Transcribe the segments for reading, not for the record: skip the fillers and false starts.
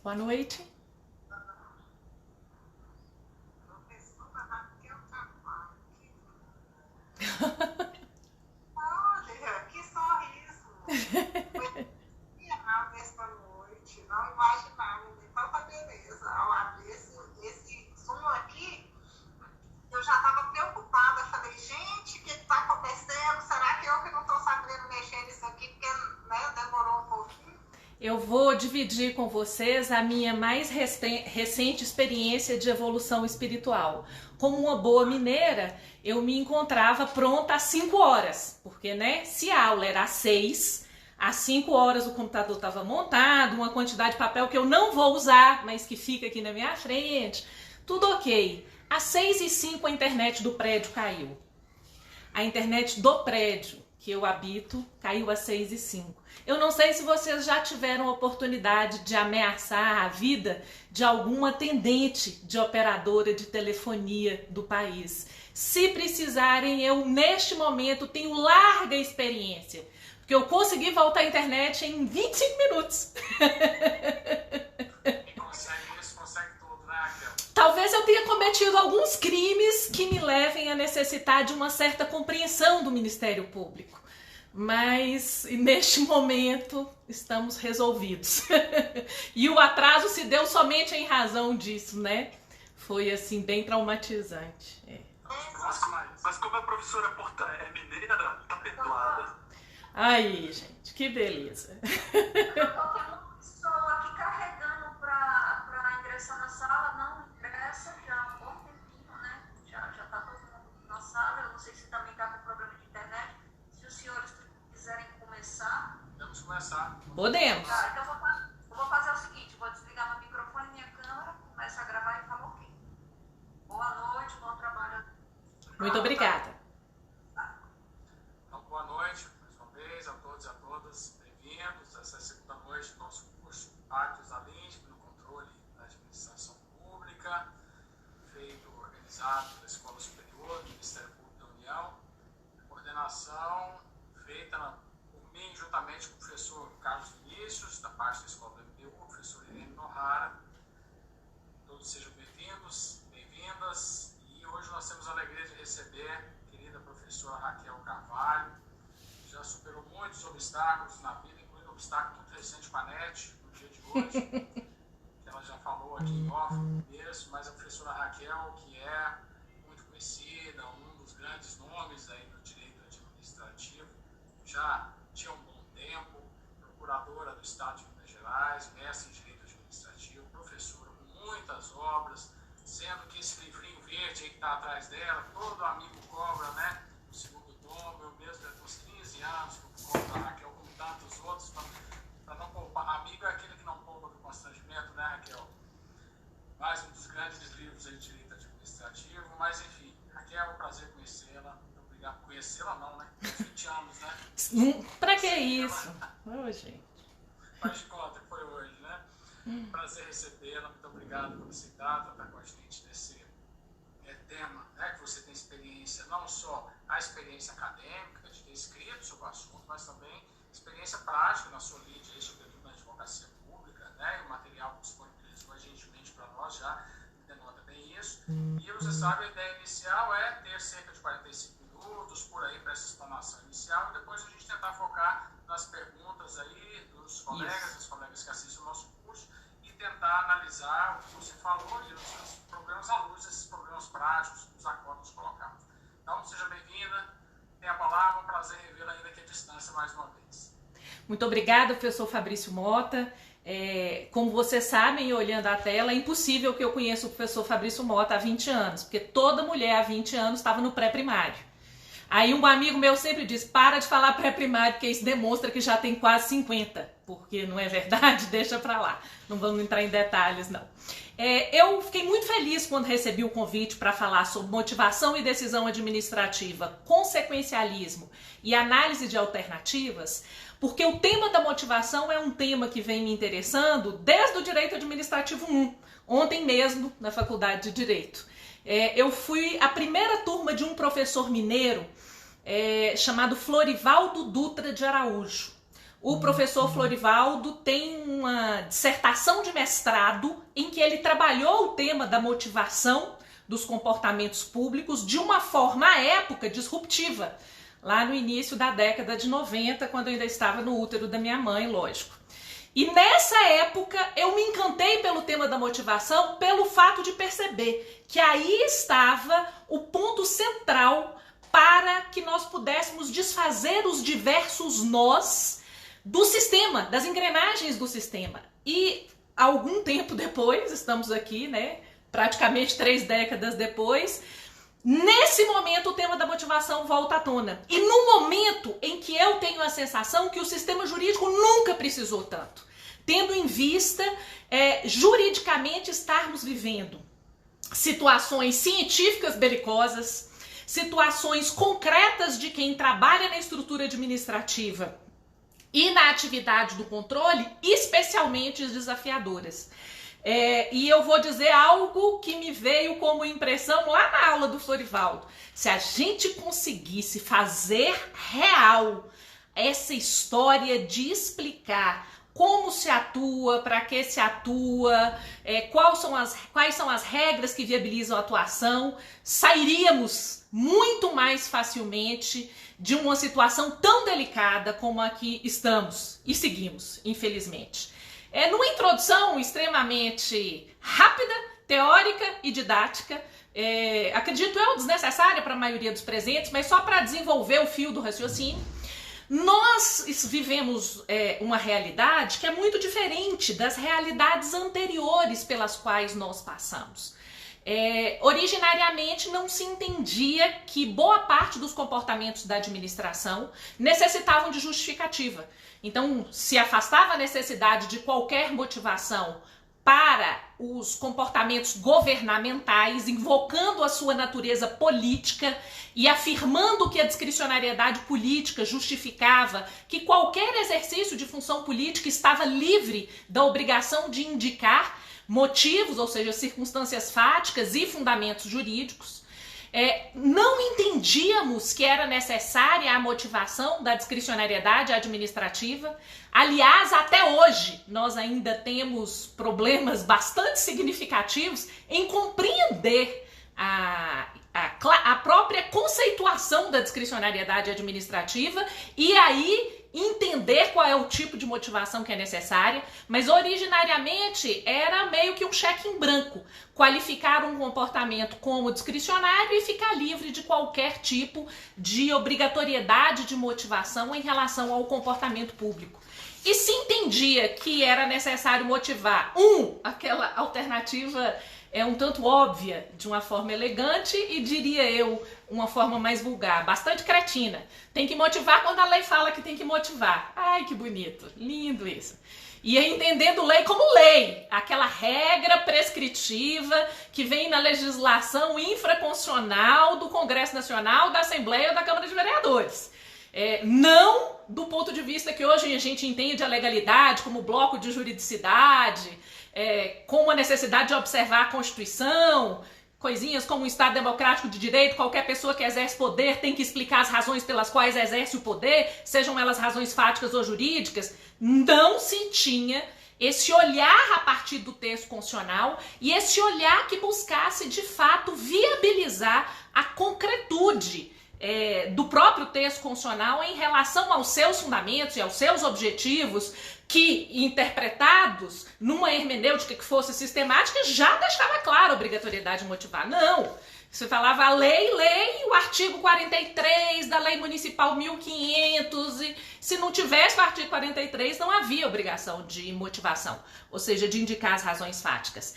Boa noite. Olha, que sorriso! Esta noite, não imaginava de tanta beleza. Ao abrir esse Zoom aqui, eu já estava preocupada. Falei, gente, o que está acontecendo? Será que eu que não estou sabendo mexer nisso aqui? Porque demorou um pouquinho. Eu vou dividir com vocês a minha mais recente experiência de evolução espiritual. Como uma boa mineira, eu me encontrava pronta às 5 horas, porque se a aula era às 6, às 5 horas o computador estava montado, uma quantidade de papel que eu não vou usar, mas que fica aqui na minha frente, tudo ok. Às 6h05 a internet do prédio caiu. A internet do prédio que eu habito caiu às 6h05. Eu não sei se vocês já tiveram a oportunidade de ameaçar a vida de algum atendente de operadora de telefonia do país. Se precisarem, eu neste momento tenho larga experiência, porque eu consegui voltar à internet em 25 minutos. Consegue tudo, né, Raquel? Talvez eu tenha cometido alguns crimes que me levem a necessitar de uma certa compreensão do Ministério Público. Mas neste momento estamos resolvidos. E o atraso se deu somente em razão disso, né? Foi assim, bem traumatizante. Mas como a professora Porta é mineira, tá perdoada. Aí, gente, que beleza. Estou aqui carregando para ingressar na sala, não ingressa, já há um bom tempinho, né? Já tá todo mundo na sala, eu não sei se também tá com problema de internet. Se os senhores quiserem começar. Vamos começar. Podemos. Tá, então eu vou fazer o seguinte, vou desligar meu microfone e minha câmera, começo a gravar e falo ok. Boa noite, bom trabalho. Muito obrigada. Então, boa noite, mais uma vez, a todos e a todas. Bem-vindos a essa segunda noite do nosso curso Pactos da Lente no Controle da Administração Pública, organizado pela Escola Superior do Ministério Público da União. Coordenação feita por mim, juntamente com o professor Carlos Vinícius, da parte da Escola do MPU, o professor Irene Nohara. Todos sejam bem-vindos, bem-vindas. E hoje nós temos a alegria de receber a querida professora Raquel Carvalho, que já superou muitos obstáculos na vida, incluindo o obstáculo muito recente com a NET, no dia de hoje, que ela já falou aqui em off no começo, mas a professora Raquel, que é muito conhecida, um dos grandes nomes aí do direito administrativo, já tinha um bom tempo, procuradora do Estado de Minas Gerais, mestre em Direito Administrativo, professora com muitas obras, sendo que esse livrinho verde aí que está atrás dela, todo amigo cobra, né? O segundo tomo, eu mesmo com uns 15 anos, que eu cobro da Raquel, como tantos outros, para não poupar. Amigo é aquele que não poupa do constrangimento, né, Raquel? Mais um dos grandes livros aí de Direito Administrativo, mas enfim, Raquel, é um prazer conhecê-la. Conhecê-la não, né? 20 anos, né? Pra que isso? Ô, gente. Faz de conta que foi hoje, né? Prazer recebê-la, muito obrigado por aceitar, estar com a gente nesse tema, né? Que você tem experiência, não só a experiência acadêmica, de ter escrito sobre o assunto, mas também experiência prática na sua lide, sobretudo na advocacia pública, né? E o material que disponibilizou gentilmente para nós já denota bem isso. E você sabe, a ideia inicial é ter cerca de 45 minutos por aí para essa explanação inicial e depois a gente tentar focar nas perguntas aí dos colegas, dos colegas que assistem o nosso curso e tentar analisar o que você falou e os seus problemas à luz desses problemas práticos, os acordos colocados. Então, seja bem-vinda, tenha a palavra, um prazer revê-la ainda aqui à distância mais uma vez. Muito obrigada, professor Fabrício Mota. Como vocês sabem, olhando a tela, é impossível que eu conheça o professor Fabrício Mota há 20 anos, porque toda mulher há 20 anos estava no pré-primário. Aí um amigo meu sempre diz, para de falar pré-primário, porque isso demonstra que já tem quase 50, porque não é verdade? Deixa pra lá, não vamos entrar em detalhes não. Eu fiquei muito feliz quando recebi o convite para falar sobre motivação e decisão administrativa, consequencialismo e análise de alternativas, porque o tema da motivação é um tema que vem me interessando desde o Direito Administrativo 1, ontem mesmo na Faculdade de Direito. Eu fui a primeira turma de um professor mineiro chamado Florivaldo Dutra de Araújo. o professor Florivaldo tem uma dissertação de mestrado em que ele trabalhou o tema da motivação dos comportamentos públicos de uma forma, à época, disruptiva, lá no início da década de 90, quando eu ainda estava no útero da minha mãe, lógico. E nessa época eu me encantei pelo tema da motivação, pelo fato de perceber que aí estava o ponto central para que nós pudéssemos desfazer os diversos nós do sistema, das engrenagens do sistema. E algum tempo depois, estamos aqui, né, praticamente 3 décadas depois, nesse momento o tema da motivação volta à tona. E no momento em que eu tenho a sensação que o sistema jurídico nunca precisou tanto, tendo em vista juridicamente estarmos vivendo situações científicas belicosas, situações concretas de quem trabalha na estrutura administrativa e na atividade do controle, especialmente desafiadoras. E eu vou dizer algo que me veio como impressão lá na aula do Florivaldo. Se a gente conseguisse fazer real essa história de explicar como se atua, para que se atua, quais são as regras que viabilizam a atuação, sairíamos muito mais facilmente de uma situação tão delicada como a que estamos e seguimos, infelizmente. Numa introdução extremamente rápida, teórica e didática, acredito eu desnecessária para a maioria dos presentes, mas só para desenvolver o fio do raciocínio, nós vivemos uma realidade que é muito diferente das realidades anteriores pelas quais nós passamos. Originariamente não se entendia que boa parte dos comportamentos da administração necessitavam de justificativa. Então, se afastava a necessidade de qualquer motivação para os comportamentos governamentais, invocando a sua natureza política e afirmando que a discricionariedade política justificava que qualquer exercício de função política estava livre da obrigação de indicar motivos, ou seja, circunstâncias fáticas e fundamentos jurídicos. Não entendíamos que era necessária a motivação da discricionariedade administrativa. Aliás, até hoje, nós ainda temos problemas bastante significativos em compreender a própria conceituação da discricionariedade administrativa e aí entender qual é o tipo de motivação que é necessária, mas originariamente era meio que um cheque em branco, qualificar um comportamento como discricionário e ficar livre de qualquer tipo de obrigatoriedade de motivação em relação ao comportamento público. E se entendia que era necessário motivar, aquela alternativa um tanto óbvia, de uma forma elegante e, diria eu, uma forma mais vulgar, bastante cretina. Tem que motivar quando a lei fala que tem que motivar. Ai, que bonito, lindo isso. E aí, entendendo lei como lei, aquela regra prescritiva que vem na legislação infraconstitucional do Congresso Nacional, da Assembleia ou da Câmara de Vereadores. Não do ponto de vista que hoje a gente entende a legalidade como bloco de juridicidade, como a necessidade de observar a Constituição, coisinhas como o Estado Democrático de Direito, qualquer pessoa que exerce poder tem que explicar as razões pelas quais exerce o poder, sejam elas razões fáticas ou jurídicas. Não se tinha esse olhar a partir do texto constitucional e esse olhar que buscasse, de fato, viabilizar a concretude do próprio texto constitucional em relação aos seus fundamentos e aos seus objetivos, que, interpretados numa hermenêutica que fosse sistemática, já deixava clara a obrigatoriedade de motivar. Não! Você falava a lei, o artigo 43 da Lei Municipal 1500, e se não tivesse o artigo 43, não havia obrigação de motivação, ou seja, de indicar as razões fáticas.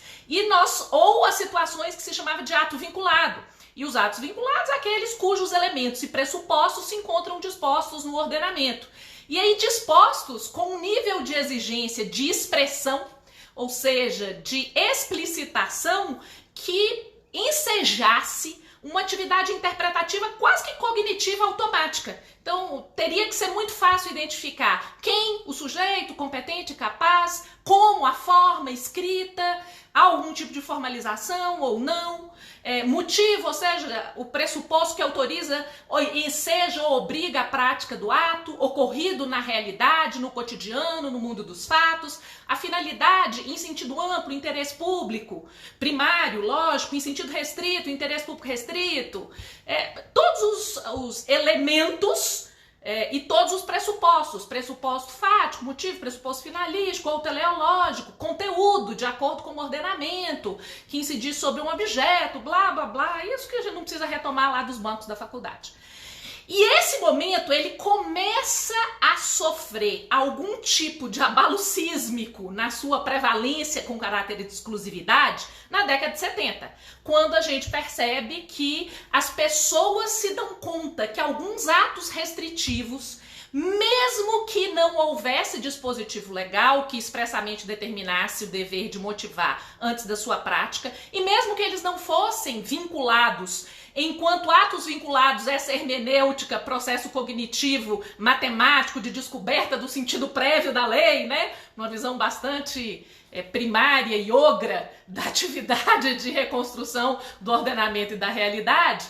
Ou as situações que se chamava de ato vinculado. E os atos vinculados, aqueles cujos elementos e pressupostos se encontram dispostos no ordenamento. E aí dispostos com um nível de exigência de expressão, ou seja, de explicitação, que ensejasse uma atividade interpretativa quase que cognitiva automática. Então, teria que ser muito fácil identificar quem, o sujeito competente e capaz, como, a forma escrita, Há algum tipo de formalização ou não? Motivo, ou seja, o pressuposto que autoriza e seja ou obriga a prática do ato, ocorrido na realidade, no cotidiano, no mundo dos fatos. A finalidade, em sentido amplo, interesse público, primário, lógico, em sentido restrito, interesse público restrito. Todos os elementos e todos os pressupostos, pressuposto fático, motivo, pressuposto finalístico ou teleológico, conteúdo, de acordo com o ordenamento, que incidir sobre um objeto, blá, blá, blá, isso que a gente não precisa retomar lá dos bancos da faculdade. E esse momento, ele começa a sofrer algum tipo de abalo sísmico na sua prevalência com caráter de exclusividade na década de 70, quando a gente percebe que as pessoas se dão conta que alguns atos restritivos, mesmo que não houvesse dispositivo legal que expressamente determinasse o dever de motivar antes da sua prática, e mesmo que eles não fossem vinculados enquanto atos vinculados a essa hermenêutica, processo cognitivo, matemático, de descoberta do sentido prévio da lei, né? Uma visão bastante primária e ogra da atividade de reconstrução do ordenamento e da realidade,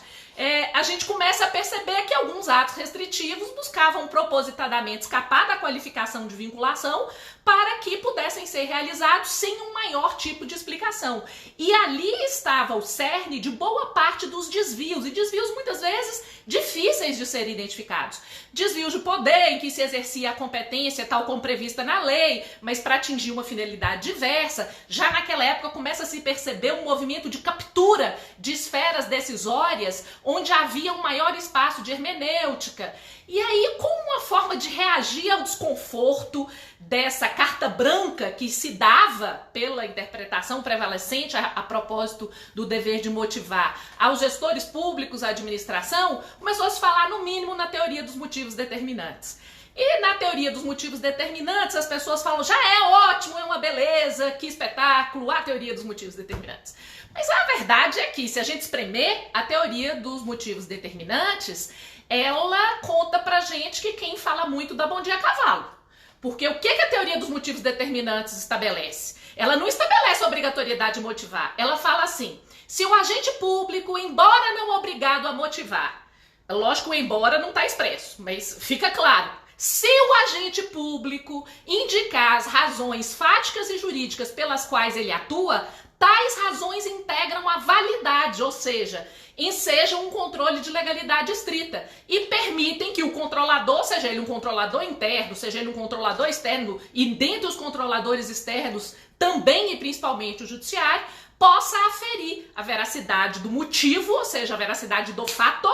a gente começa a perceber que alguns atos restritivos buscavam propositadamente escapar da qualificação de vinculação para que pudessem ser realizados sem um maior tipo de explicação. E ali estava o cerne de boa parte dos desvios, e desvios muitas vezes difíceis de serem identificados. Desvios de poder, em que se exercia a competência tal como prevista na lei, mas para atingir uma finalidade diversa. Já naquela época começa a se perceber um movimento de captura de esferas decisórias, onde havia um maior espaço de hermenêutica. E aí, como uma forma de reagir ao desconforto dessa carta branca que se dava pela interpretação prevalecente a propósito do dever de motivar aos gestores públicos, à administração, começou a se falar, no mínimo, na teoria dos motivos determinantes. E na teoria dos motivos determinantes, as pessoas falam, já é ótimo, é uma beleza, que espetáculo, a teoria dos motivos determinantes. Mas a verdade é que, se a gente espremer a teoria dos motivos determinantes, ela conta pra gente que quem fala muito dá bom dia a cavalo. Porque o que a teoria dos motivos determinantes estabelece? Ela não estabelece a obrigatoriedade de motivar. Ela fala assim, se o agente público, embora não obrigado a motivar, lógico, embora não está expresso, mas fica claro, se o agente público indicar as razões fáticas e jurídicas pelas quais ele atua, tais razões integram a validade, ou seja, ensejam um controle de legalidade estrita e permitem que o controlador, seja ele um controlador interno, seja ele um controlador externo, e dentre os controladores externos também e principalmente o judiciário, possa aferir a veracidade do motivo, ou seja, a veracidade do fato,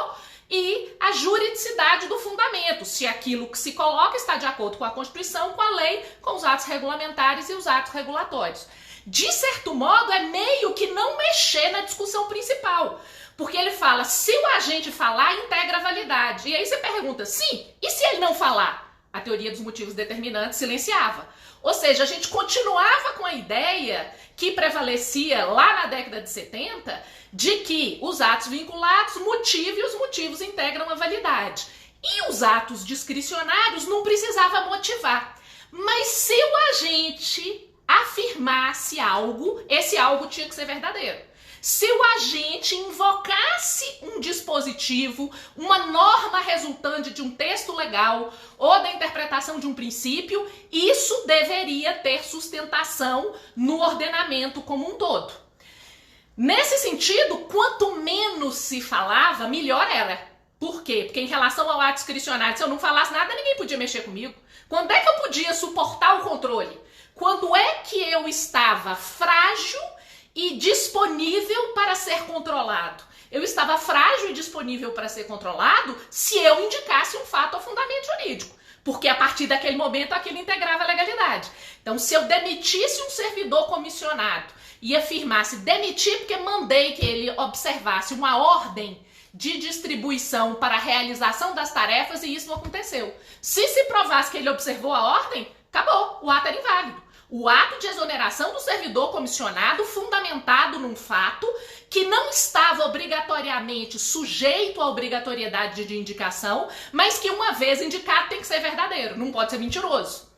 e a juridicidade do fundamento, se aquilo que se coloca está de acordo com a Constituição, com a lei, com os atos regulamentares e os atos regulatórios. De certo modo, é meio que não mexer na discussão principal, porque ele fala, se o agente falar, integra a validade. E aí você pergunta, sim, e se ele não falar? A teoria dos motivos determinantes silenciava. Ou seja, a gente continuava com a ideia que prevalecia lá na década de 70, de que os atos vinculados motivam e os motivos integram a validade. E os atos discricionários não precisava motivar. Mas se o agente afirmasse algo, esse algo tinha que ser verdadeiro. Se o agente invocasse um dispositivo, uma norma resultante de um texto legal ou da interpretação de um princípio, isso deveria ter sustentação no ordenamento como um todo. Nesse sentido, quanto menos se falava, melhor era. Por quê? Porque em relação ao ato discricionário, se eu não falasse nada, ninguém podia mexer comigo. Quando é que eu podia suportar o controle? Quando é que eu estava frágil e disponível para ser controlado? Eu estava frágil e disponível para ser controlado se eu indicasse um fato ou fundamento jurídico, porque a partir daquele momento aquilo integrava a legalidade. Então, se eu demitisse um servidor comissionado e afirmasse demitir porque mandei que ele observasse uma ordem de distribuição para a realização das tarefas e isso não aconteceu. Se provasse que ele observou a ordem, acabou, o ato era inválido. O ato de exoneração do servidor comissionado fundamentado num fato que não estava obrigatoriamente sujeito à obrigatoriedade de indicação, mas que uma vez indicado tem que ser verdadeiro, não pode ser mentiroso.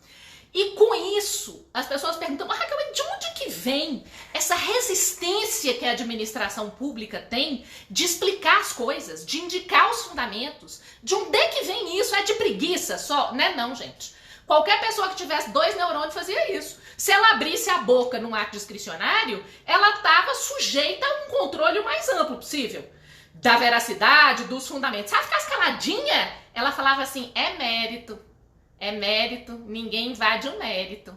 E com isso, as pessoas perguntam, mas Raquel, de onde que vem essa resistência que a administração pública tem de explicar as coisas, de indicar os fundamentos. De onde é que vem isso? É de preguiça só? Né? Não, gente. Qualquer pessoa que tivesse 2 neurônios fazia isso. Se ela abrisse a boca num ato discricionário, ela estava sujeita a um controle o mais amplo possível da veracidade, dos fundamentos. Se ela ficasse caladinha, ela falava assim, é mérito, ninguém invade o mérito.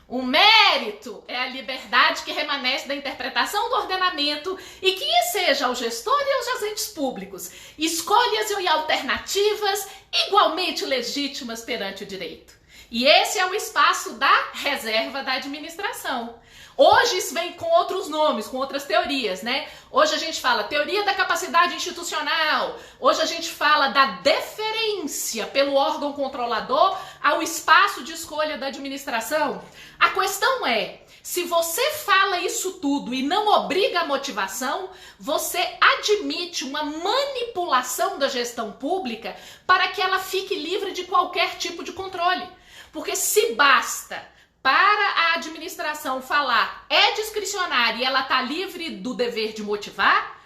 O mérito é a liberdade que remanesce da interpretação do ordenamento e que seja ao gestor e aos agentes públicos escolhas e alternativas igualmente legítimas perante o direito. E esse é o espaço da reserva da administração. Hoje isso vem com outros nomes, com outras teorias, né? Hoje a gente fala teoria da capacidade institucional, hoje a gente fala da deferência pelo órgão controlador ao espaço de escolha da administração. A questão é, se você fala isso tudo e não obriga a motivação, você admite uma manipulação da gestão pública para que ela fique livre de qualquer tipo de controle. Porque se basta para a administração falar é discricionária e ela está livre do dever de motivar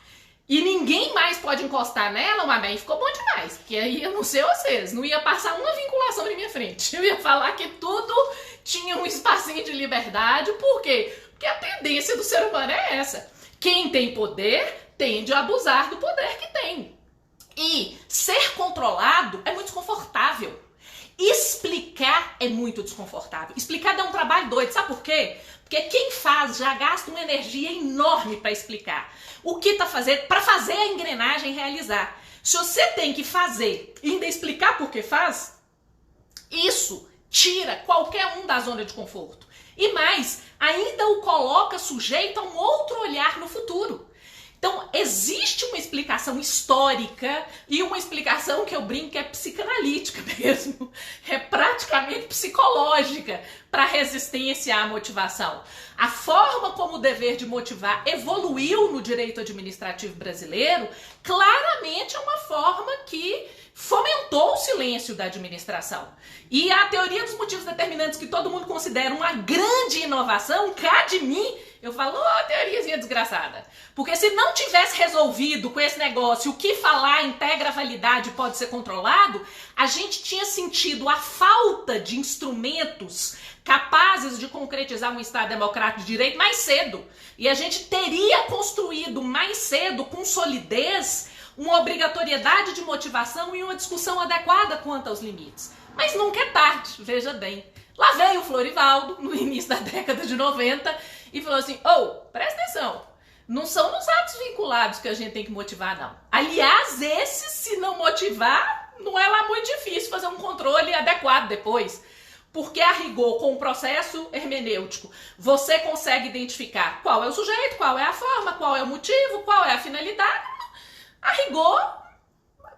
e ninguém mais pode encostar nela, mas bem, ficou bom demais. Porque aí eu não sei vocês, não ia passar uma vinculação na minha frente. Eu ia falar que tudo tinha um espacinho de liberdade. Por quê? Porque a tendência do ser humano é essa. Quem tem poder tende a abusar do poder que tem. E ser controlado é muito desconfortável. Explicar é muito desconfortável. Explicar dá um trabalho doido. Sabe por quê? Porque quem faz já gasta uma energia enorme para explicar o que está fazendo, para fazer a engrenagem realizar. Se você tem que fazer e ainda explicar por que faz, isso tira qualquer um da zona de conforto. E mais, ainda o coloca sujeito a um outro olhar no futuro. Então, existe uma explicação histórica e uma explicação que eu brinco que é psicanalítica mesmo. É praticamente psicológica para a resistência à motivação. A forma como o dever de motivar evoluiu no direito administrativo brasileiro claramente é uma forma que fomentou o silêncio da administração. E a teoria dos motivos determinantes, que todo mundo considera uma grande inovação, cá de mim, eu falo, teoriazinha desgraçada. Porque se não tivesse resolvido com esse negócio o que falar integra a validade pode ser controlado, a gente tinha sentido a falta de instrumentos capazes de concretizar um Estado democrático de direito mais cedo. E a gente teria construído mais cedo, com solidez, uma obrigatoriedade de motivação e uma discussão adequada quanto aos limites. Mas nunca é tarde, veja bem. Lá veio o Florivaldo, no início da década de 90, e falou assim, presta atenção, não são nos atos vinculados que a gente tem que motivar, não. Aliás, esses, se não motivar, não é lá muito difícil fazer um controle adequado depois. Porque a rigor, com o processo hermenêutico, você consegue identificar qual é o sujeito, qual é a forma, qual é o motivo, qual é a finalidade. A rigor,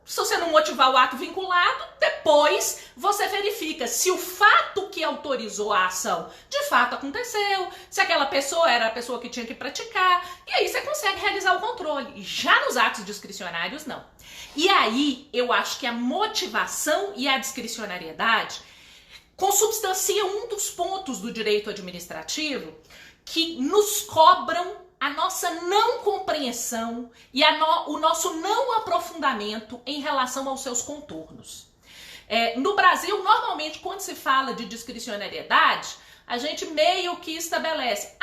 se você não motivar o ato vinculado, depois você verifica se o fato que autorizou a ação de fato aconteceu, se aquela pessoa era a pessoa que tinha que praticar, e aí você consegue realizar o controle. Já nos atos discricionários, não. E aí, eu acho que a motivação e a discricionariedade consubstanciam um dos pontos do direito administrativo que nos cobram a nossa não compreensão e o nosso não aprofundamento em relação aos seus contornos. No Brasil, normalmente, quando se fala de discricionariedade, a gente meio que estabelece,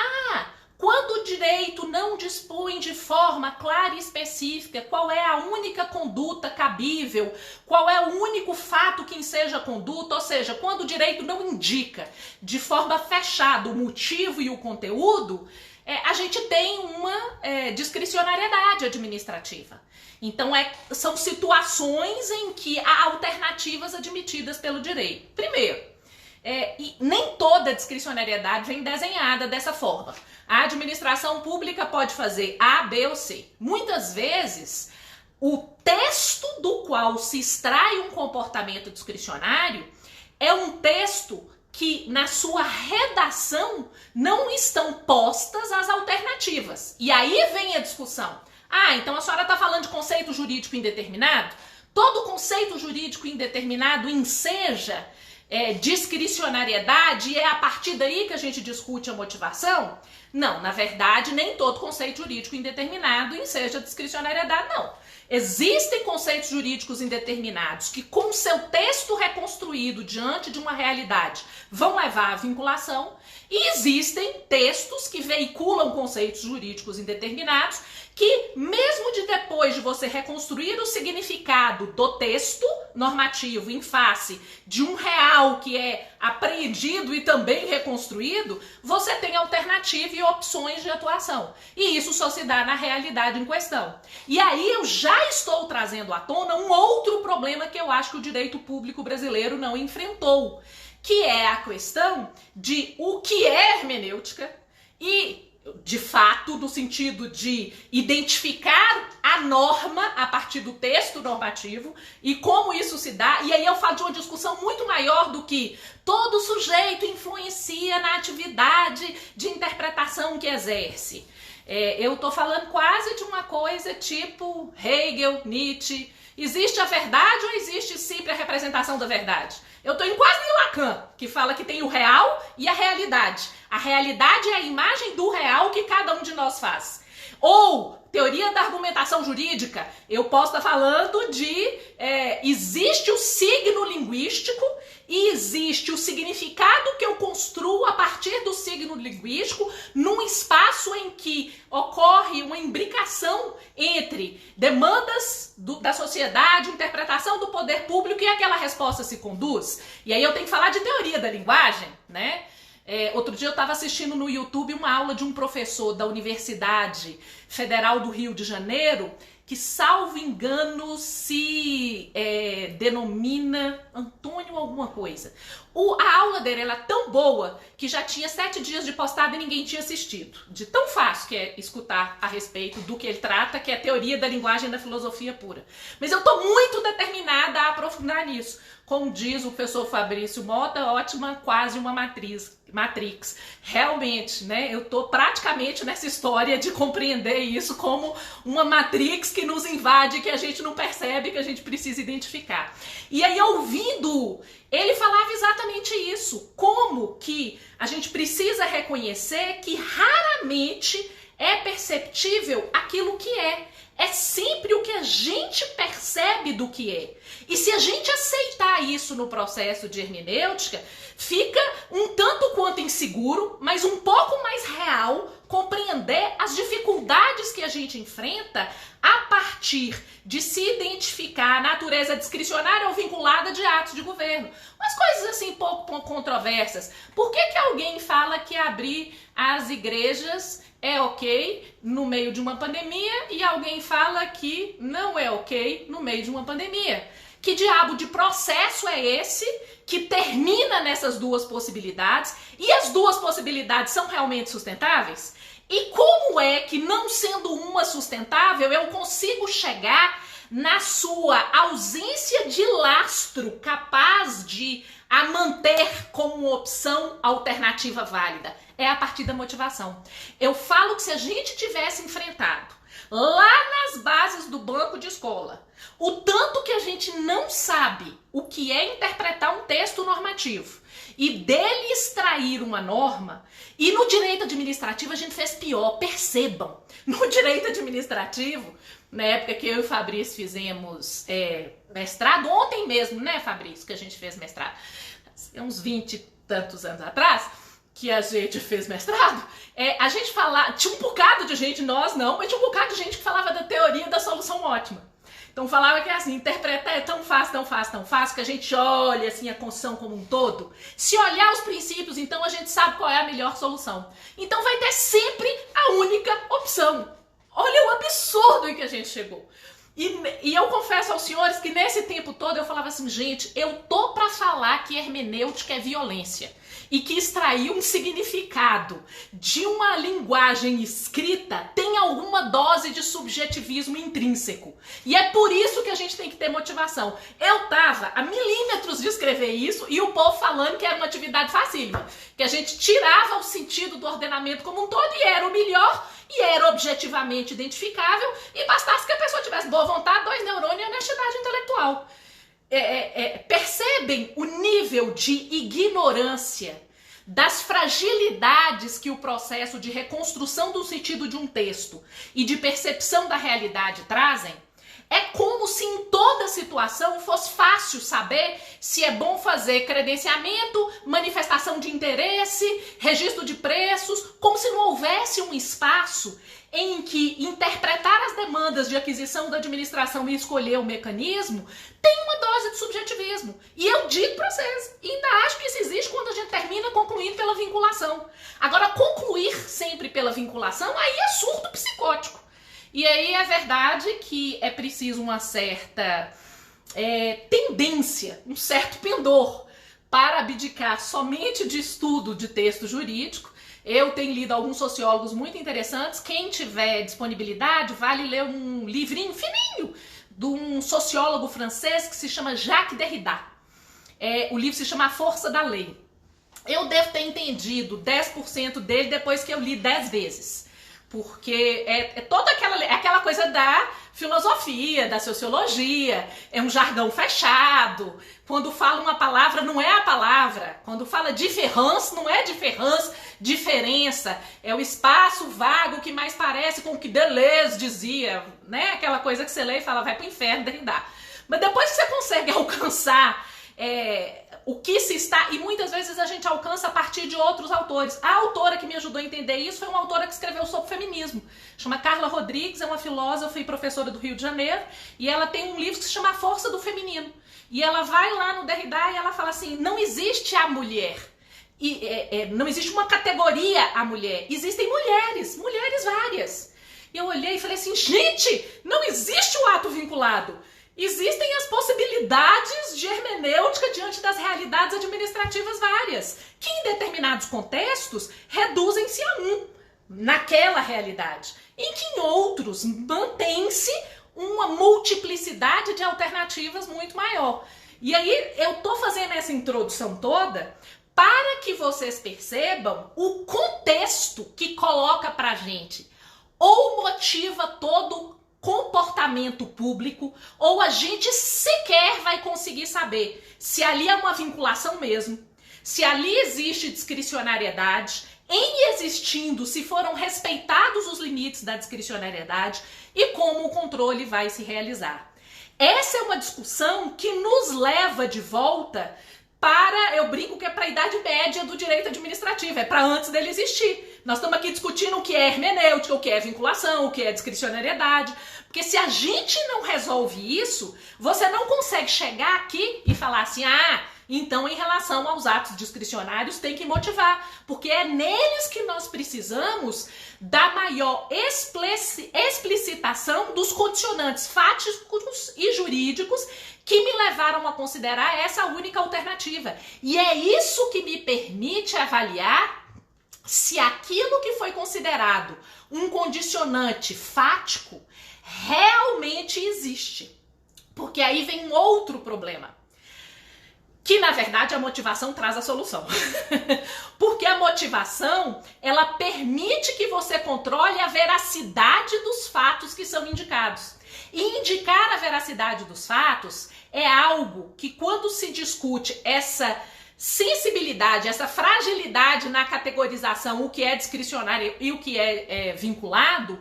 quando o direito não dispõe de forma clara e específica qual é a única conduta cabível, qual é o único fato que enseja conduta, ou seja, quando o direito não indica de forma fechada o motivo e o conteúdo, a gente tem uma discricionariedade administrativa. Então, são situações em que há alternativas admitidas pelo direito. Primeiro, e nem toda discricionariedade vem desenhada dessa forma. A administração pública pode fazer A, B ou C. Muitas vezes, o texto do qual se extrai um comportamento discricionário é um texto que na sua redação não estão postas as alternativas. E aí vem a discussão. Então a senhora está falando de conceito jurídico indeterminado? Todo conceito jurídico indeterminado enseja discricionariedade e é a partir daí que a gente discute a motivação? Não, na verdade, nem todo conceito jurídico indeterminado enseja discricionariedade, não. Existem conceitos jurídicos indeterminados que, com seu texto reconstruído diante de uma realidade, vão levar à vinculação, e existem textos que veiculam conceitos jurídicos indeterminados que, mesmo depois de você reconstruir o significado do texto normativo em face de um real que é apreendido e também reconstruído, você tem alternativa e opções de atuação. E isso só se dá na realidade em questão. E aí eu já estou trazendo à tona um outro problema que eu acho que o direito público brasileiro não enfrentou, que é a questão de o que é hermenêutica e, de fato, no sentido de identificar a norma a partir do texto normativo e como isso se dá. E aí eu falo de uma discussão muito maior do que todo sujeito influencia na atividade de interpretação que exerce. Eu estou falando quase de uma coisa tipo Hegel, Nietzsche. Existe a verdade ou existe sempre a representação da verdade? Eu estou em quase em Lacan, que fala que tem o real e a realidade. A realidade é a imagem do real que cada um de nós faz. Ou, teoria da argumentação jurídica, eu posso estar falando de existe o signo linguístico e existe o significado que eu construo a partir do signo linguístico num espaço em que ocorre uma imbricação entre demandas da sociedade, interpretação do poder público e aquela resposta se conduz. E aí eu tenho que falar de teoria da linguagem, né? Outro dia eu estava assistindo no YouTube uma aula de um professor da Universidade Federal do Rio de Janeiro, que, salvo engano, se denomina Antônio alguma coisa. A aula dele era tão boa que já tinha 7 dias de postada e ninguém tinha assistido. De tão fácil que é escutar a respeito do que ele trata, que é a teoria da linguagem da filosofia pura. Mas eu estou muito determinada a aprofundar nisso. Como diz o professor Fabrício Mota, ótima, quase uma Matrix. Realmente, né? Eu tô praticamente nessa história de compreender isso como uma Matrix que nos invade, que a gente não percebe, que a gente precisa identificar. E aí, ouvindo, ele falava exatamente isso. Como que a gente precisa reconhecer que raramente é perceptível aquilo que é. É sempre o que a gente percebe do que é. E se a gente aceitar isso no processo de hermenêutica, fica um tanto quanto inseguro, mas um pouco mais real compreender as dificuldades que a gente enfrenta a partir de se identificar a natureza discricionária ou vinculada de atos de governo. Umas coisas assim pouco controversas. Por que alguém fala que abrir as igrejas é ok no meio de uma pandemia e alguém fala que não é ok no meio de uma pandemia? Que diabo de processo é esse que termina nessas duas possibilidades? E as duas possibilidades são realmente sustentáveis? E como é que, não sendo uma sustentável, eu consigo chegar na sua ausência de lastro capaz de a manter como opção alternativa válida? É a partir da motivação. Eu falo que se a gente tivesse enfrentado lá nas bases do banco de escola o tanto que a gente não sabe o que é interpretar um texto normativo e dele extrair uma norma, e no direito administrativo a gente fez pior, percebam. No direito administrativo, na época que eu e o Fabrício fizemos mestrado, ontem mesmo, né, Fabrício, que a gente fez mestrado, uns 20 e tantos anos atrás, que a gente fez mestrado, a gente falava, tinha um bocado de gente, nós não, mas tinha um bocado de gente que falava da teoria da solução ótima. Então falava que assim, interpretar é tão fácil, tão fácil, tão fácil, que a gente olha assim a Constituição como um todo. Se olhar os princípios, então a gente sabe qual é a melhor solução. Então vai ter sempre a única opção. Olha o absurdo em que a gente chegou. E eu confesso aos senhores que nesse tempo todo eu falava assim, gente, eu tô pra falar que hermenêutica é violência. E que extrair um significado de uma linguagem escrita tem alguma dose de subjetivismo intrínseco. E é por isso que a gente tem que ter motivação. Eu tava a milímetros de escrever isso e o povo falando que era uma atividade facílima. Que a gente tirava o sentido do ordenamento como um todo e era o melhor e era objetivamente identificável e bastasse que a pessoa tivesse boa vontade, 2 neurônios e honestidade intelectual. Percebem o nível de ignorância das fragilidades que o processo de reconstrução do sentido de um texto e de percepção da realidade trazem, é como se em toda situação fosse fácil saber se é bom fazer credenciamento, manifestação de interesse, registro de preços, como se não houvesse um espaço em que interpretar as demandas de aquisição da administração e escolher o mecanismo tem uma dose de subjetivismo. E eu digo para vocês, ainda acho que isso existe quando a gente termina concluindo pela vinculação. Agora, concluir sempre pela vinculação, aí é surto psicótico. E aí é verdade que é preciso uma certa tendência, um certo pendor para abdicar somente de estudo de texto jurídico. Eu tenho lido alguns sociólogos muito interessantes. Quem tiver disponibilidade, vale ler um livrinho fininho de um sociólogo francês que se chama Jacques Derrida. O livro se chama A Força da Lei. Eu devo ter entendido 10% dele depois que eu li 10 vezes. Porque é toda aquela coisa da filosofia, da sociologia, é um jargão fechado. Quando fala uma palavra, não é a palavra. Quando fala différence, não é différence, diferença. É o espaço vago que mais parece com o que Deleuze dizia, né? Aquela coisa que você lê e fala, vai pro inferno, Derrida. Mas depois que você consegue alcançar o que se está, e muitas vezes a gente alcança a partir de outros autores. A autora que me ajudou a entender isso foi uma autora que escreveu sobre feminismo. Chama Carla Rodrigues, é uma filósofa e professora do Rio de Janeiro, e ela tem um livro que se chama A Força do Feminino. E ela vai lá no Derrida e ela fala assim, não existe a mulher. Não existe uma categoria a mulher. Existem mulheres várias. E eu olhei e falei assim, gente, não existe o ato vinculado. Existem as possibilidades de hermenêutica diante das realidades administrativas várias, que em determinados contextos reduzem-se a naquela realidade, em que em outros mantém-se uma multiplicidade de alternativas muito maior. E aí eu tô fazendo essa introdução toda para que vocês percebam o contexto que coloca pra gente ou motiva todo comportamento público, ou a gente sequer vai conseguir saber se ali é uma vinculação mesmo, se ali existe discricionariedade, em existindo, se foram respeitados os limites da discricionariedade e como o controle vai se realizar. Essa é uma discussão que nos leva de volta para, eu brinco que é para a idade média do direito administrativo, é para antes dele existir. Nós estamos aqui discutindo o que é hermenêutica, o que é vinculação, o que é discricionariedade, porque se a gente não resolve isso, você não consegue chegar aqui e falar assim, então em relação aos atos discricionários tem que motivar, porque é neles que nós precisamos da maior explicitação dos condicionantes fáticos e jurídicos que me levaram a considerar essa única alternativa. E é isso que me permite avaliar se aquilo que foi considerado um condicionante fático realmente existe. Porque aí vem um outro problema. Que, na verdade, a motivação traz a solução. Porque a motivação, ela permite que você controle a veracidade dos fatos que são indicados. E indicar a veracidade dos fatos é algo que, quando se discute essa sensibilidade, essa fragilidade na categorização, o que é discricionário e o que é vinculado,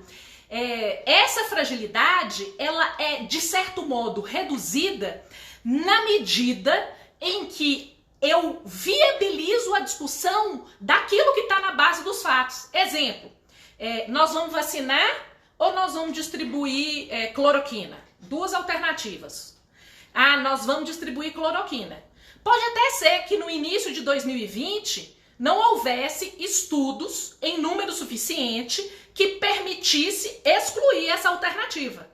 essa fragilidade, ela é, de certo modo, reduzida na medida em que eu viabilizo a discussão daquilo que está na base dos fatos. Exemplo, nós vamos vacinar ou nós vamos distribuir cloroquina? Duas alternativas. Nós vamos distribuir cloroquina. Pode até ser que no início de 2020 não houvesse estudos em número suficiente que permitisse excluir essa alternativa.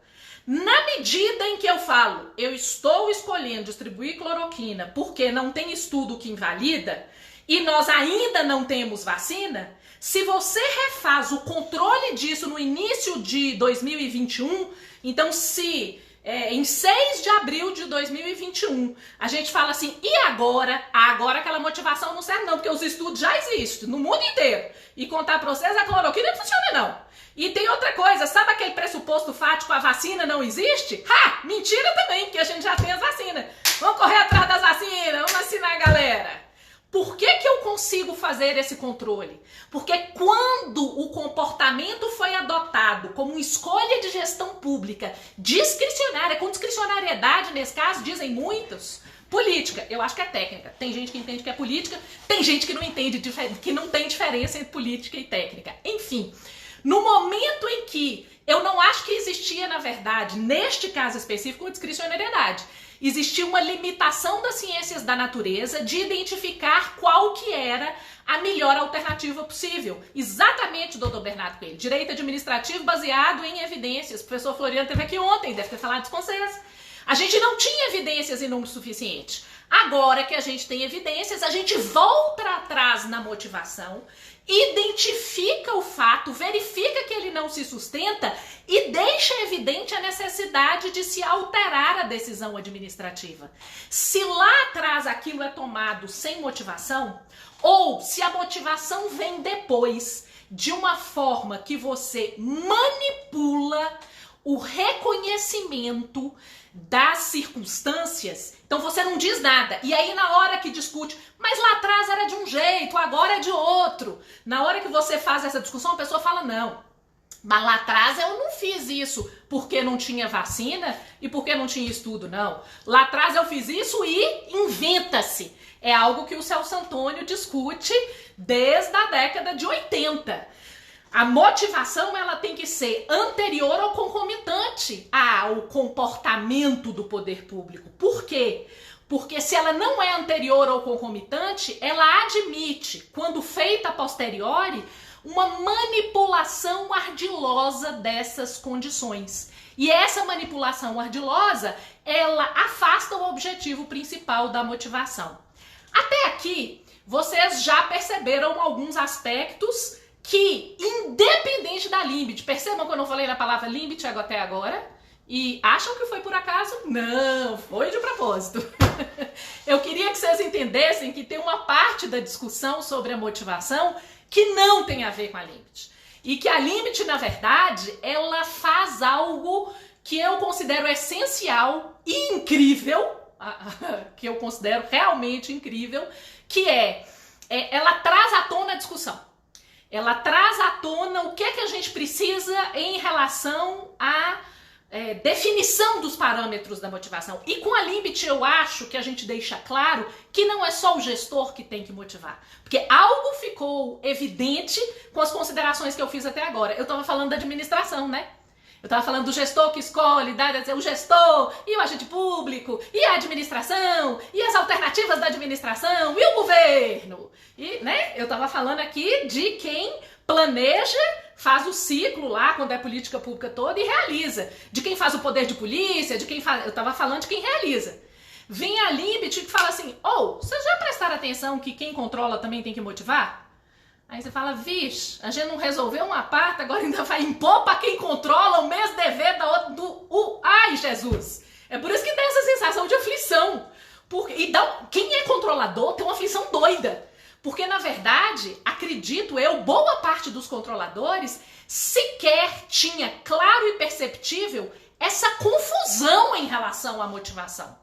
Na medida em que eu falo, eu estou escolhendo distribuir cloroquina porque não tem estudo que invalida e nós ainda não temos vacina, se você refaz o controle disso no início de 2021, então se em 6 de abril de 2021 a gente fala assim, e agora? Agora aquela motivação não serve não, porque os estudos já existem no mundo inteiro. E contar pra vocês, a cloroquina não funciona não. E tem outra coisa, sabe aquele pressuposto fático, a vacina não existe? Mentira também, que a gente já tem as vacinas. Vamos correr atrás das vacinas, vamos vacinar a galera. Por que eu consigo fazer esse controle? Porque quando o comportamento foi adotado como escolha de gestão pública discricionária, com discricionariedade, nesse caso, dizem muitos, política, eu acho que é técnica. Tem gente que entende que é política, tem gente que não entende, que não tem diferença entre política e técnica. Enfim, no momento em que eu não acho que existia, na verdade, neste caso específico, uma discricionariedade. Existia uma limitação das ciências da natureza de identificar qual que era a melhor alternativa possível. Exatamente, doutor Bernardo Coelho. Direito administrativo baseado em evidências. O professor Floriano esteve aqui ontem, deve ter falado isso com vocês. A gente não tinha evidências em número suficiente. Agora que a gente tem evidências, a gente volta atrás na motivação, identifica o fato, verifica que ele não se sustenta e deixa evidente a necessidade de se alterar a decisão administrativa. Se lá atrás aquilo é tomado sem motivação, ou se a motivação vem depois de uma forma que você manipula o reconhecimento das circunstâncias, então você não diz nada. E aí na hora que discute, mas lá atrás era de um jeito, agora é de outro. Na hora que você faz essa discussão, a pessoa fala, não, mas lá atrás eu não fiz isso porque não tinha vacina e porque não tinha estudo, não. Lá atrás eu fiz isso e inventa-se. É algo que o Celso Antônio discute desde a década de 80. A motivação, ela tem que ser anterior ou concomitante ao comportamento do poder público. Por quê? Porque se ela não é anterior ou concomitante, ela admite, quando feita a posteriori, uma manipulação ardilosa dessas condições. E essa manipulação ardilosa, ela afasta o objetivo principal da motivação. Até aqui, vocês já perceberam alguns aspectos que, independente da limite, percebam que eu não falei na palavra limite até agora, e acham que foi por acaso? Não, foi de propósito. Eu queria que vocês entendessem que tem uma parte da discussão sobre a motivação que não tem a ver com a limite. E que a limite, na verdade, ela faz algo que eu considero essencial e incrível, que eu considero realmente incrível, que ela traz à tona a discussão. Ela traz à tona o que é que a gente precisa em relação à definição dos parâmetros da motivação. E com a limite eu acho que a gente deixa claro que não é só o gestor que tem que motivar. Porque algo ficou evidente com as considerações que eu fiz até agora. Eu estava falando da administração, né? Eu estava falando do gestor que escolhe, o gestor, e o agente público, e a administração, e as alternativas da administração, e o governo. E, né, eu estava falando aqui de quem planeja, faz o ciclo lá, quando é política pública toda, e realiza. De quem faz o poder de polícia, de quem faz... Eu estava falando de quem realiza. Vem a limite e fala assim, vocês já prestaram atenção que quem controla também tem que motivar? Aí você fala, vixe, a gente não resolveu uma parte, agora ainda vai impor para quem controla o mesmo dever da outra ai, Jesus! É por isso que tem essa sensação de aflição. Quem é controlador tem uma aflição doida. Porque, na verdade, acredito eu, boa parte dos controladores sequer tinha claro e perceptível essa confusão em relação à motivação.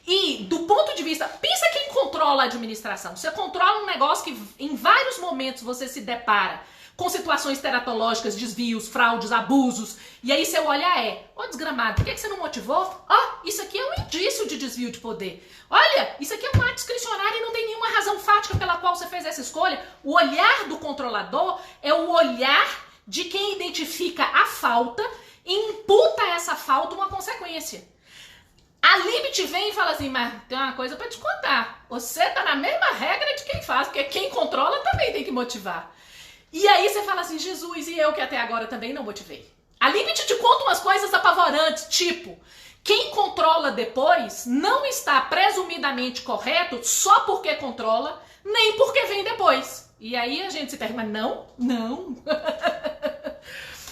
E, do ponto de vista, pensa quem controla a administração. Você controla um negócio que, em vários momentos, você se depara com situações teratológicas, desvios, fraudes, abusos. E aí você olha, desgramado, por que você não motivou? Isso aqui é um indício de desvio de poder. Olha, isso aqui é um ato discricionário e não tem nenhuma razão fática pela qual você fez essa escolha. O olhar do controlador é o olhar de quem identifica a falta e imputa a essa falta uma consequência. A limite vem e fala assim, mas tem uma coisa para te contar. Você tá na mesma regra de quem faz, porque quem controla também tem que motivar. E aí você fala assim, Jesus, e eu que até agora também não motivei. A limite te conta umas coisas apavorantes, tipo, quem controla depois não está presumidamente correto só porque controla, nem porque vem depois. E aí a gente se pergunta, não.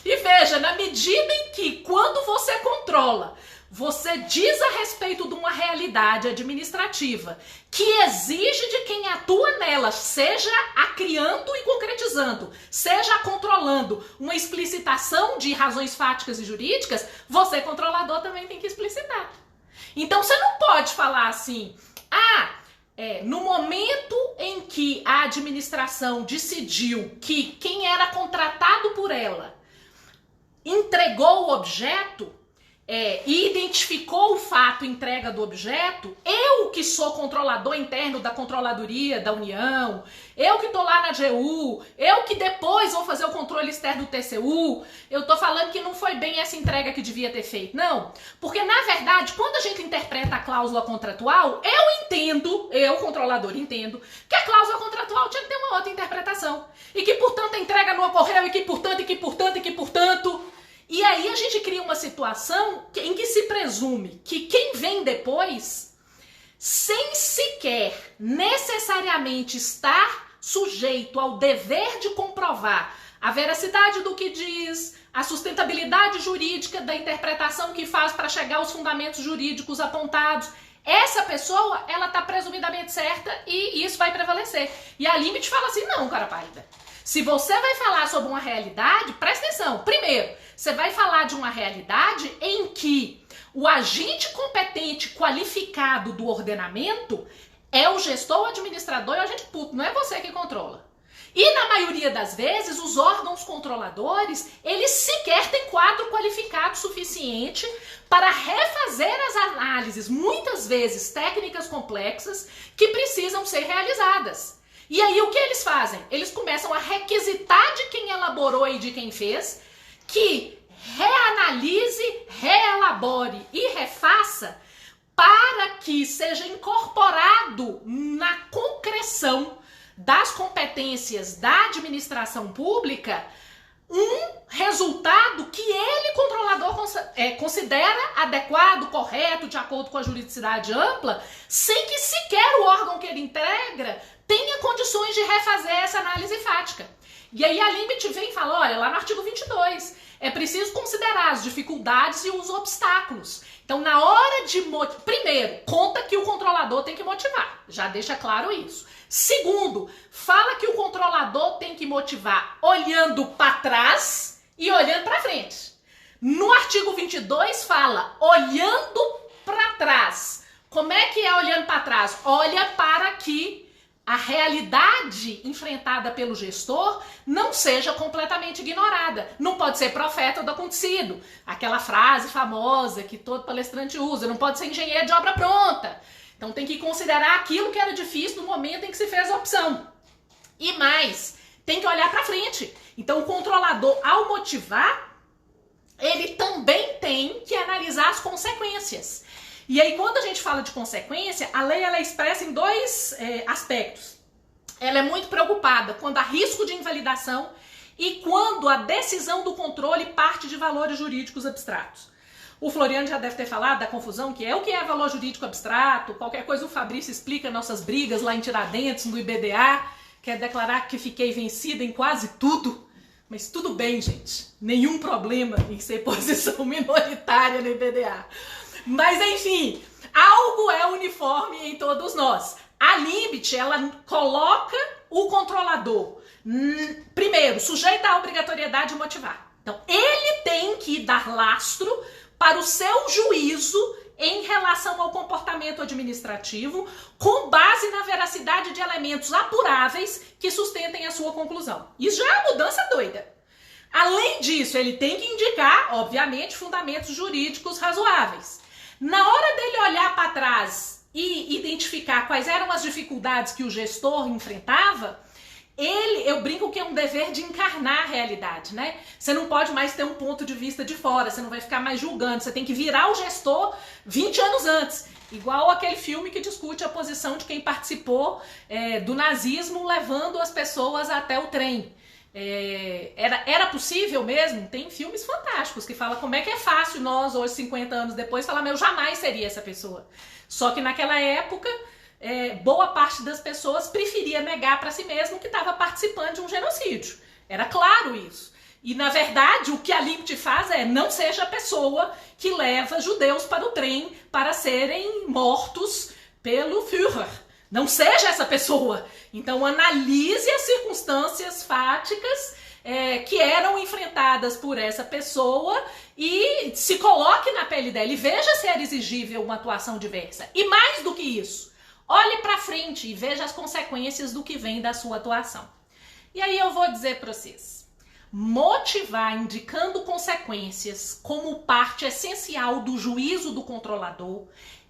E veja, na medida em que quando você controla, você diz a respeito de uma realidade administrativa que exige de quem atua nela, seja a criando e concretizando, seja a controlando uma explicitação de razões fáticas e jurídicas, você, controlador, também tem que explicitar. Então você não pode falar assim, no momento em que a administração decidiu que quem era contratado por ela entregou o objeto, e identificou o fato entrega do objeto, eu que sou controlador interno da Controladoria da União, eu que tô lá na AGU, eu que depois vou fazer o controle externo do TCU, eu tô falando que não foi bem essa entrega que devia ter feito. Não, porque na verdade, quando a gente interpreta a cláusula contratual, eu controlador entendo, que a cláusula contratual tinha que ter uma outra interpretação, e que portanto a entrega não ocorreu, e que portanto, e aí a gente cria uma situação em que se presume que quem vem depois, sem sequer necessariamente estar sujeito ao dever de comprovar a veracidade do que diz, a sustentabilidade jurídica da interpretação que faz para chegar aos fundamentos jurídicos apontados, essa pessoa, ela está presumidamente certa e isso vai prevalecer. E a Limit fala assim, não, cara pálida. Se você vai falar sobre uma realidade, presta atenção. Primeiro, você vai falar de uma realidade em que o agente competente qualificado do ordenamento é o gestor, o administrador e o agente público, não é você que controla. E na maioria das vezes, os órgãos controladores, eles sequer têm quadro qualificado suficiente para refazer as análises, muitas vezes técnicas complexas, que precisam ser realizadas. E aí o que eles fazem? Eles começam a requisitar de quem elaborou e de quem fez, que reanalise, reelabore e refaça para que seja incorporado na concreção das competências da administração pública um resultado que ele, controlador, considera adequado, correto, de acordo com a juridicidade ampla, sem que sequer o órgão que ele integra tenha condições de refazer essa análise fática. E aí a Limit vem e fala, olha, lá no artigo 22, é preciso considerar as dificuldades e os obstáculos. Então, na hora de... Primeiro, conta que o controlador tem que motivar. Já deixa claro isso. Segundo, fala que o controlador tem que motivar olhando para trás e olhando para frente. No artigo 22 fala olhando para trás. Como é que é olhando para trás? Olha para que a realidade enfrentada pelo gestor não seja completamente ignorada. Não pode ser profeta do acontecido. Aquela frase famosa que todo palestrante usa, não pode ser engenheiro de obra pronta. Então tem que considerar aquilo que era difícil no momento em que se fez a opção. E mais, tem que olhar para frente. Então o controlador, ao motivar, ele também tem que analisar as consequências. E aí, quando a gente fala de consequência, a lei ela é expressa em dois aspectos. Ela é muito preocupada quando há risco de invalidação e quando a decisão do controle parte de valores jurídicos abstratos. O Floriano já deve ter falado da confusão que é o que é valor jurídico abstrato. Qualquer coisa o Fabrício explica nossas brigas lá em Tiradentes, no IBDA. Quer declarar que fiquei vencida em quase tudo. Mas tudo bem, gente. Nenhum problema em ser posição minoritária no IBDA. Mas enfim, algo é uniforme em todos nós. A Limit, ela coloca o controlador, primeiro, sujeito à obrigatoriedade de motivar. Então, ele tem que dar lastro para o seu juízo em relação ao comportamento administrativo, com base na veracidade de elementos apuráveis que sustentem a sua conclusão. Isso já é uma mudança doida. Além disso, ele tem que indicar, obviamente, fundamentos jurídicos razoáveis. Na hora dele olhar para trás e identificar quais eram as dificuldades que o gestor enfrentava, eu brinco que é um dever de encarnar a realidade, né? Você não pode mais ter um ponto de vista de fora, você não vai ficar mais julgando, você tem que virar o gestor 20 anos antes. Igual aquele filme que discute a posição de quem participou do nazismo levando as pessoas até o trem. Era possível mesmo? Tem filmes fantásticos que falam como é que é fácil nós, hoje, 50 anos depois, falar, eu jamais seria essa pessoa. Só que naquela época, boa parte das pessoas preferia negar para si mesmo que estava participando de um genocídio. Era claro isso. E, na verdade, o que a Limit faz não seja a pessoa que leva judeus para o trem para serem mortos pelo Führer. Não seja essa pessoa. Então, analise as circunstâncias fáticas que eram enfrentadas por essa pessoa e se coloque na pele dela e veja se era exigível uma atuação diversa. E mais do que isso, Olhe para frente e veja as consequências do que vem da sua atuação. E aí eu vou dizer para vocês, motivar indicando consequências como parte essencial do juízo do controlador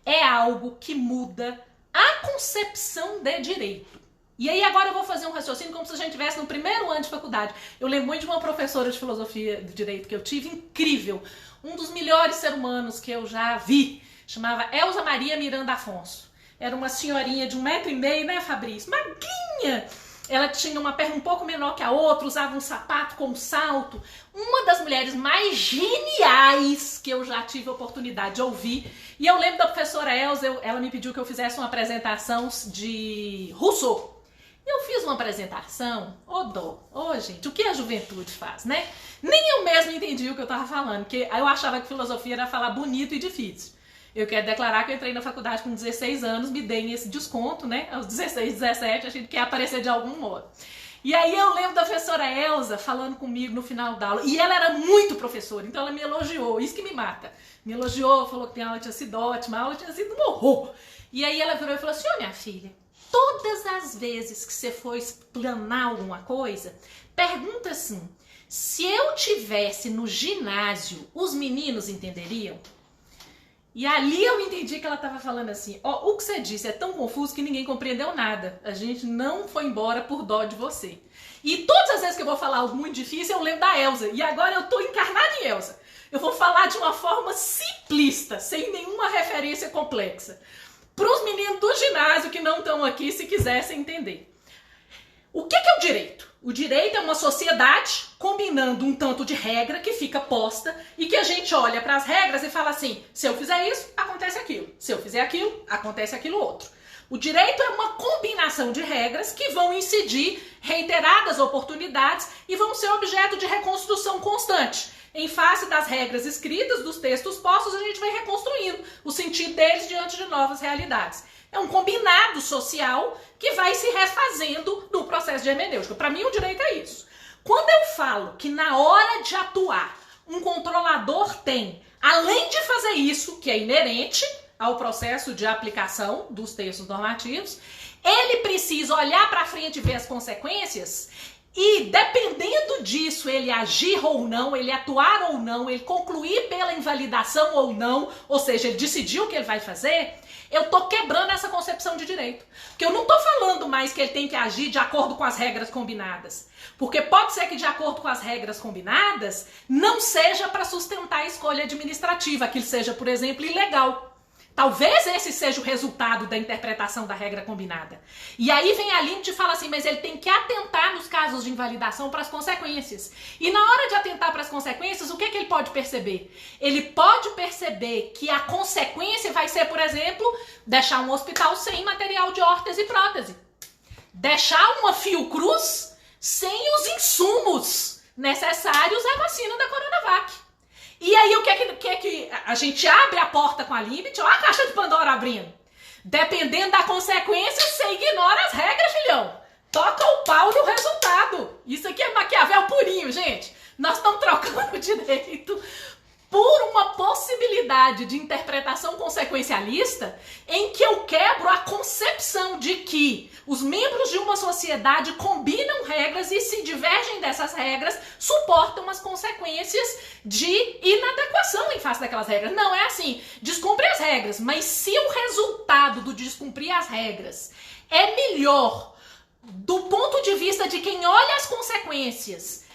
é algo que muda a concepção de direito. E aí agora eu vou fazer um raciocínio como se a gente estivesse no primeiro ano de faculdade. Eu lembro muito de uma professora de filosofia do direito que eu tive, incrível, um dos melhores seres humanos que eu já vi, chamava Elza Maria Miranda Afonso. Era uma senhorinha de 1,5 m, né, Fabrício? Magrinha! Ela tinha uma perna um pouco menor que a outra, usava um sapato com salto. Uma das mulheres mais geniais que eu já tive a oportunidade de ouvir. E eu lembro da professora Elza, ela me pediu que eu fizesse uma apresentação de Rousseau. Eu fiz uma apresentação, gente, o que a juventude faz, né? Nem eu mesma entendi o que eu tava falando, porque eu achava que filosofia era falar bonito e difícil. Eu quero declarar que eu entrei na faculdade com 16 anos, me deem esse desconto, né? Aos 16, 17, a gente quer aparecer de algum modo. E aí eu lembro da professora Elza falando comigo no final da aula, e ela era muito professora, então ela me elogiou, isso que me mata. Me elogiou, falou que a aula tinha sido ótima, a aula tinha sido um horror. E aí ela virou e falou assim, minha filha, todas as vezes que você for explanar alguma coisa, pergunta assim, se eu tivesse no ginásio, os meninos entenderiam? E ali eu entendi que ela estava falando assim, o que você disse é tão confuso que ninguém compreendeu nada. A gente não foi embora por dó de você. E todas as vezes que eu vou falar algo muito difícil, eu lembro da Elza. E agora eu estou encarnada em Elza. Eu vou falar de uma forma simplista, sem nenhuma referência complexa. Para os meninos do ginásio que não estão aqui, se quisessem entender. O que é o direito? O direito é uma sociedade combinando um tanto de regra que fica posta e que a gente olha para as regras e fala assim, se eu fizer isso, acontece aquilo. Se eu fizer aquilo, acontece aquilo outro. O direito é uma combinação de regras que vão incidir reiteradas oportunidades e vão ser objeto de reconstrução constante. Em face das regras escritas, dos textos postos, a gente vai reconstruindo o sentido deles diante de novas realidades. É um combinado social que vai se refazendo no processo de hermenêutica. Para mim, o direito é isso. Quando eu falo que na hora de atuar, um controlador tem, além de fazer isso, que é inerente ao processo de aplicação dos textos normativos, ele precisa olhar para frente e ver as consequências e, dependendo disso, ele agir ou não, ele atuar ou não, ele concluir pela invalidação ou não, ou seja, ele decidir o que ele vai fazer, eu tô quebrando essa concepção de direito. Porque eu não tô falando mais que ele tem que agir de acordo com as regras combinadas. Porque pode ser que de acordo com as regras combinadas, não seja para sustentar a escolha administrativa, que seja, por exemplo, ilegal. Talvez esse seja o resultado da interpretação da regra combinada. E aí vem a limite e fala assim, mas ele tem que atentar nos casos de invalidação para as consequências. E na hora de atentar para as consequências, o que ele pode perceber? Ele pode perceber que a consequência vai ser, por exemplo, deixar um hospital sem material de órtese e prótese. Deixar uma Fiocruz sem os insumos necessários à vacina da Coronavac. E aí o que é que a gente abre a porta com a limite, ó a caixa de Pandora abrindo. Dependendo da consequência, você ignora as regras, filhão. Toca o pau no resultado. Isso aqui é Maquiavel purinho, gente. Nós estamos trocando o direito por uma possibilidade de interpretação consequencialista em que eu quebro a concepção de que os membros de uma sociedade combinam regras e se divergem dessas regras, suportam as consequências de inadequação em face daquelas regras. Não é assim, descumpre as regras, mas se o resultado do descumprir as regras é melhor do ponto de vista de quem olha as consequências,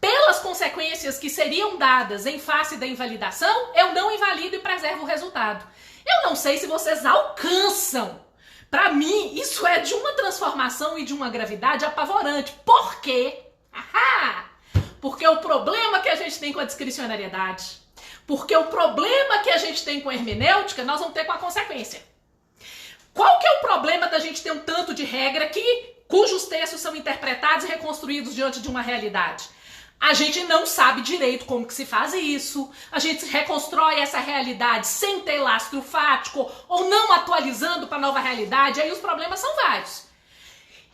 pelas consequências que seriam dadas em face da invalidação, eu não invalido e preservo o resultado. Eu não sei se vocês alcançam. Para mim, isso é de uma transformação e de uma gravidade apavorante. Por quê? Porque o problema que a gente tem com a discricionariedade, porque o problema que a gente tem com a hermenêutica, nós vamos ter com a consequência. Qual que é o problema da gente ter um tanto de regra cujos textos são interpretados e reconstruídos diante de uma realidade? A gente não sabe direito como que se faz isso, a gente reconstrói essa realidade sem ter lastro fático ou não atualizando para a nova realidade, aí os problemas são vários.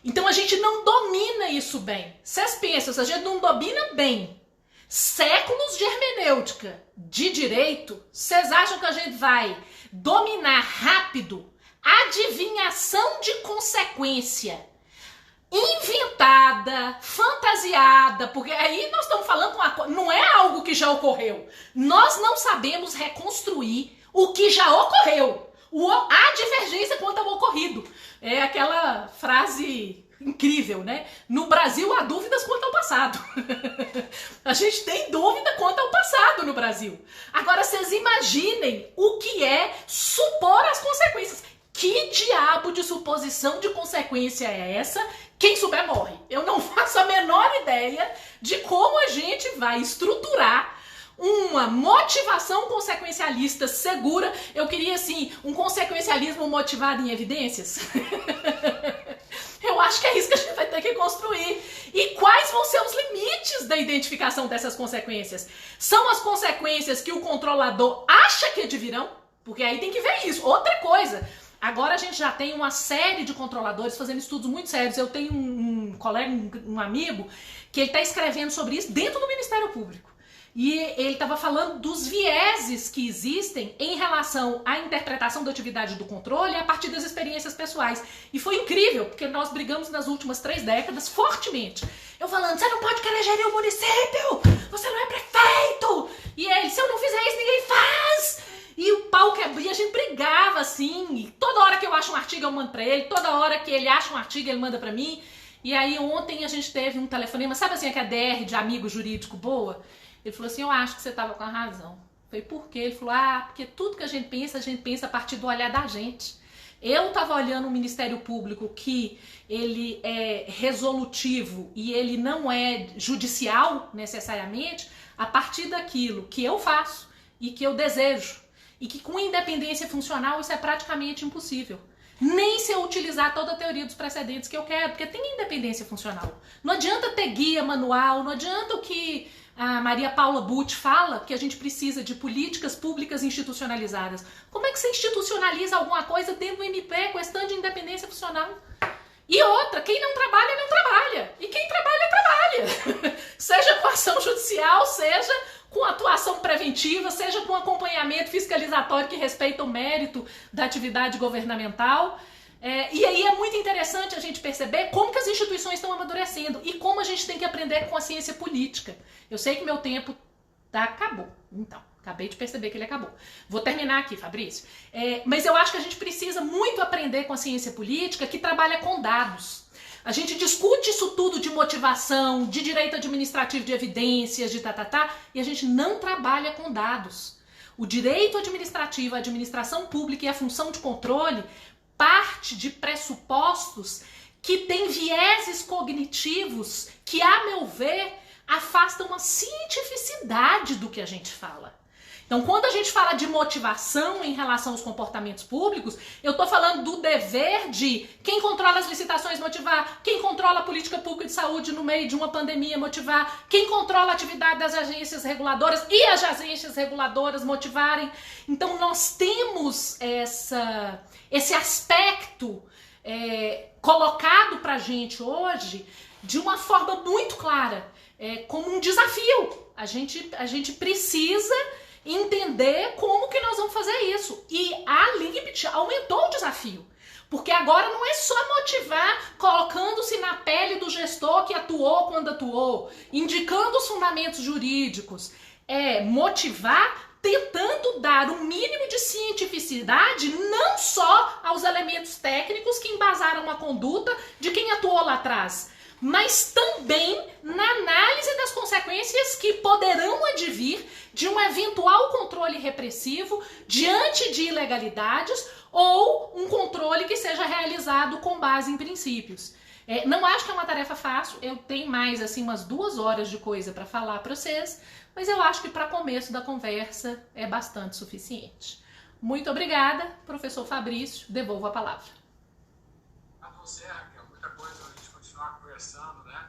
Então a gente não domina isso bem. Vocês pensam, se a gente não domina bem séculos de hermenêutica, de direito, vocês acham que a gente vai dominar rápido adivinhação de consequência inventada, fantasiada, porque aí nós estamos falando uma coisa, não é algo que já ocorreu. Nós não sabemos reconstruir o que já ocorreu. Há divergência quanto ao ocorrido. É aquela frase incrível, né? No Brasil há dúvidas quanto ao passado. A gente tem dúvida quanto ao passado no Brasil. Agora vocês imaginem o que é supor as consequências. Que diabo de suposição de consequência é essa? Quem souber morre. Eu não faço a menor ideia de como a gente vai estruturar uma motivação consequencialista segura. Eu queria, assim, um consequencialismo motivado em evidências. Eu acho que é isso que a gente vai ter que construir. E quais vão ser os limites da identificação dessas consequências? São as consequências que o controlador acha que advirão? Porque aí tem que ver isso. Outra coisa, agora a gente já tem uma série de controladores fazendo estudos muito sérios. Eu tenho um colega, um amigo, que ele está escrevendo sobre isso dentro do Ministério Público. E ele estava falando dos vieses que existem em relação à interpretação da atividade do controle a partir das experiências pessoais. E foi incrível, porque nós brigamos nas últimas 3 décadas fortemente. Eu falando, você não pode querer gerir o município, você não é prefeito. E ele, se eu não fizer isso, ninguém faz. E o pau quebria, e a gente brigava assim. E toda hora que eu acho um artigo eu mando pra ele, toda hora que ele acha um artigo ele manda pra mim. E aí ontem a gente teve um telefonema, sabe assim, aquela DR de amigo jurídico boa? Ele falou assim, eu acho que você estava com a razão. Eu falei, por quê? Ele falou, porque tudo que a gente pensa a partir do olhar da gente. Eu estava olhando o Ministério Público que ele é resolutivo e ele não é judicial necessariamente a partir daquilo que eu faço e que eu desejo. E que com independência funcional isso é praticamente impossível. Nem se eu utilizar toda a teoria dos precedentes que eu quero, porque tem independência funcional. Não adianta ter guia, manual, não adianta o que a Maria Paula Butti fala, que a gente precisa de políticas públicas institucionalizadas. Como é que você institucionaliza alguma coisa dentro do MP com esse tanto de independência funcional? E outra, quem não trabalha, não trabalha. E quem trabalha, trabalha. Seja com ação judicial, seja com atuação preventiva, seja com acompanhamento fiscalizatório que respeita o mérito da atividade governamental. E aí é muito interessante a gente perceber como que as instituições estão amadurecendo e como a gente tem que aprender com a ciência política. Eu sei que meu tempo acabou, então, acabei de perceber que ele acabou. Vou terminar aqui, Fabrício. Mas eu acho que a gente precisa muito aprender com a ciência política que trabalha com dados. A gente discute isso tudo de motivação, de direito administrativo de evidências, de e a gente não trabalha com dados. O direito administrativo, a administração pública e a função de controle parte de pressupostos que têm vieses cognitivos que, a meu ver, afastam a cientificidade do que a gente fala. Então, quando a gente fala de motivação em relação aos comportamentos públicos, eu estou falando do dever de quem controla as licitações motivar, quem controla a política pública de saúde no meio de uma pandemia motivar, quem controla a atividade das agências reguladoras e as agências reguladoras motivarem. Então, nós temos esse aspecto colocado para a gente hoje de uma forma muito clara, como um desafio. A gente precisa entender como que nós vamos fazer isso. E a Limpet aumentou o desafio. Porque agora não é só motivar colocando-se na pele do gestor que atuou quando atuou, indicando os fundamentos jurídicos. É motivar tentando dar um mínimo de cientificidade não só aos elementos técnicos que embasaram a conduta de quem atuou lá atrás, mas também na análise das consequências que poderão advir de um eventual controle repressivo diante de ilegalidades ou um controle que seja realizado com base em princípios. Não acho que é uma tarefa fácil, eu tenho mais assim umas 2 horas de coisa para falar para vocês, mas eu acho que para começo da conversa é bastante suficiente. Muito obrigada, professor Fabrício, devolvo a palavra. A você, Raquel, muita coisa a gente continuar conversando, né?